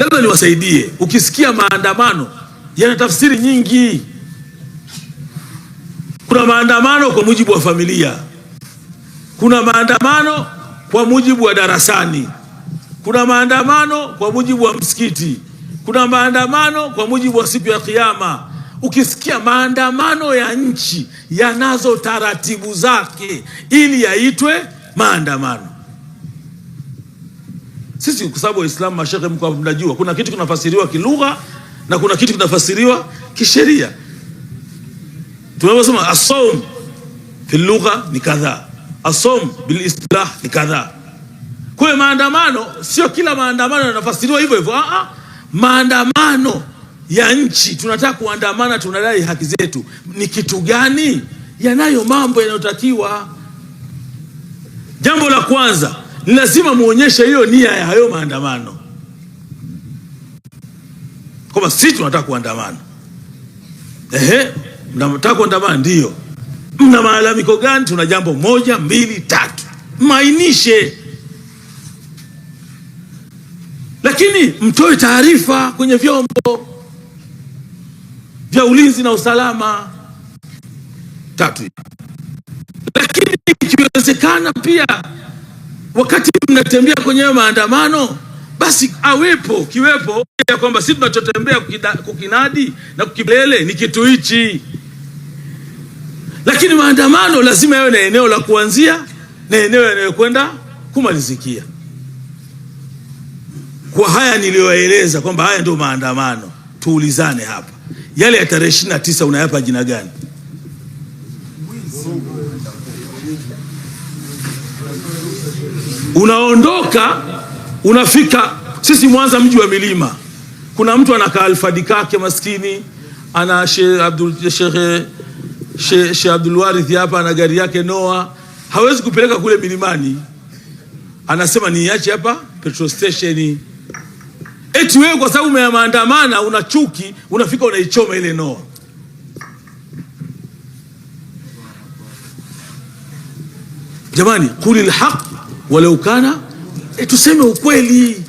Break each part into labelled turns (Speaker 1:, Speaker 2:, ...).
Speaker 1: labda niwasaidie. Ukisikia maandamano yana tafsiri nyingi. Kuna maandamano kwa mujibu wa familia, kuna maandamano kwa mujibu wa darasani, kuna maandamano kwa mujibu wa msikiti, kuna maandamano kwa mujibu wa siku ya Kiyama. Ukisikia maandamano ya nchi yanazo taratibu zake ili yaitwe maandamano. Sisi kwa sababu Waislamu, mashehe, mko mnajua kuna kitu kinafasiriwa kilugha na kuna kitu kinafasiriwa kisheria. Tunasema as-sawm fil lugha ni kadha, as-sawm bil istilah ni kadha. Kwa hiyo maandamano sio kila maandamano yanafasiriwa hivyo hivyo. Maandamano ya nchi, tunataka kuandamana, tunadai haki zetu, ni kitu gani? Yanayo mambo yanayotakiwa. Jambo la kwanza ni lazima muonyeshe hiyo nia ya hayo maandamano, kama sisi tunataka kuandamana. Mnataka kuandamana, ndio. Mna malalamiko gani? Tuna jambo 1, 2, 3. Mainishe, lakini mtoe taarifa kwenye vyombo vya ulinzi na usalama. 3. Lakini ikiwezekana pia wakati mnatembea kwenye maandamano, basi kiwepo ya kwamba sisi tunachotembea kukinadi na kukibele ni kitu hichi. Lakini maandamano lazima yawe na eneo la kuanzia na eneo yanayokwenda kumalizikia. Kwa haya niliyoeleza kwamba haya ndio maandamano, tuulizane hapa, yale ya tarehe 29 unayapa jina gani? Unaondoka unafika, sisi Mwanza mji wa milima, kuna mtu anakaa alfadi kake maskini, ana Sheikh Abdul Warith hapa ana gari yake Noah, hawezi kupeleka kule milimani, anasema niache hapa petrol station. Eti wewe kwa sababu umeandamana una chuki, unafika unaichoma ile Noah. Jamani, qulil haq walau kana, tuseme ukweli.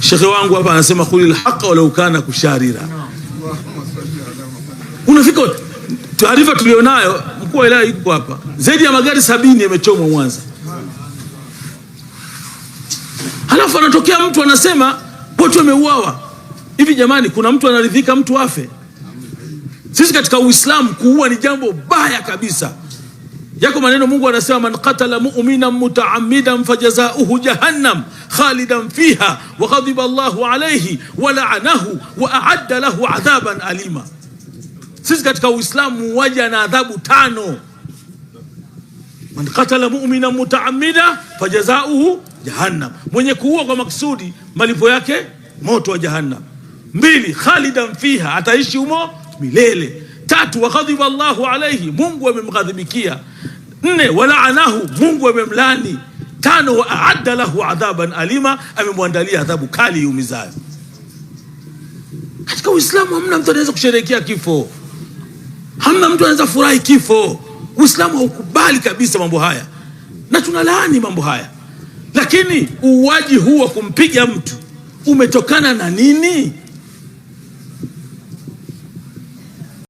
Speaker 1: Shekhe wangu hapa anasema qulil haq walau kana kusharira. Unafika, taarifa tulionayo, mkuu wa wilaya yuko hapa, zaidi ya magari 70 yamechomwa Mwanza. Halafu anatokea mtu anasema watu wameuawa. Hivi jamani, kuna mtu anaridhika mtu afe? Sisi katika Uislamu kuua ni jambo baya kabisa. Yako maneno Mungu anasema, man qatala mu'minan muta'ammidan fajazauhu jahannam khalidan fiha wa ghadiba Allahu alayhi wa la'anahu wa a'adda lahu adhaban alima. Sisi katika Uislamu waje na adhabu 5. Man qatala mu'minan muta'ammidan fajazauhu jahannam, mwenye kuua kwa maksudi malipo yake moto wa jahannam. 2, khalidan fiha, ataishi humo milele. 3, wa ghadiba Allahu alayhi, Mungu amemghadhibikia. 4, wa la'anahu, Mungu amemlani. 5, wa a'adda lahu adhaban alima, amemwandalia adhabu kali iumizayo. Katika Uislamu hamna mtu anaweza kusherehekea kifo, hamna mtu anaweza furahi kifo. Uislamu haukubali kabisa mambo haya na tunalaani mambo haya. Lakini uuaji huu wa kumpiga mtu umetokana na nini?